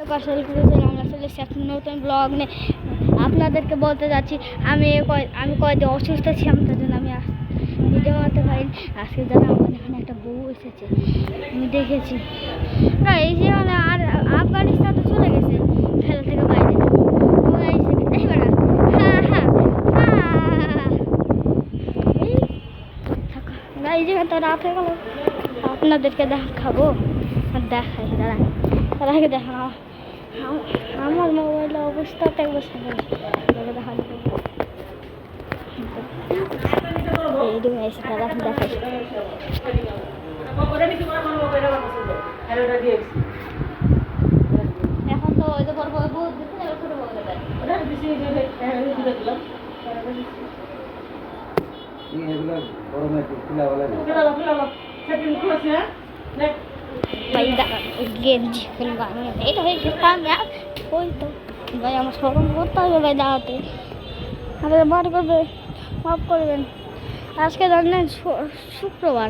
আমরা চলে এসেছি একটা নতুন ব্লগ নিয়ে। আপনাদেরকে বলতে যাচ্ছি আমি কয়েকদিন অসুস্থ ছিলাম, তার জন্য আমি ভিডিও বানাতে পারিনি। আজকে যারা আমার এখানে একটা বউ এসেছে আমি দেখেছি, না এই যে মানে আর আফগানিস্তান তো চলে গেছে খেলা থেকে বাইরে। এই জায়গায় তো রাত হয়ে গেল, আপনাদেরকে দেখাবো আর দেখাই দাঁড়া তার আগে দেখা আমার মোবাইলের অবস্থাতে একবার দেখানো এইরকম এসে তারা দেখাই। এখন তো ওই যে বড় বড় বউ দিচ্ছে না, ছোট বউ দেবে গেঞ্জি এটা হয়ে গেছে। ওই তো ভাই আমার স্মরণ করতে হবে ভাই, দাঁড়াতে আমাদের বার করবে, মাফ করবেন। আজকে জানেন শুক্রবার,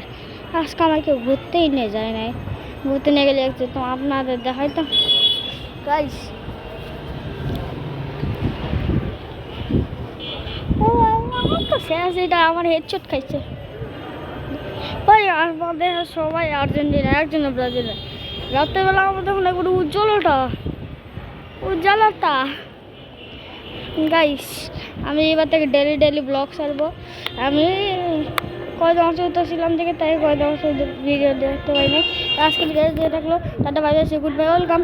আজকে আমার কেউ ঘুরতেই নিয়ে যায় নাই। ঘুরতে নিয়ে গেলে একটু তো আপনাদের দেখাই তো গাইস। ও আমার তো শেষ, এটা আমার হেডশট খাইছে ভাই। আমাদের সবাই আর্জেন্টিনা, একজন ব্রাজিল। রাত্রেবেলা আমাদের ওখানে একটু উজ্জ্বলতা গাইস। আমি এবার থেকে ডেলি ব্লগ ছাড়বো। আমি কয়েকদিন অসুস্থ ছিলাম থেকে, তাই কয়েকদিন অসুস্থ ভিডিও দেখতে পাই নাই। আজকে ভিডিও দিয়ে থাকলো, tata bye bye, good bye, welcome.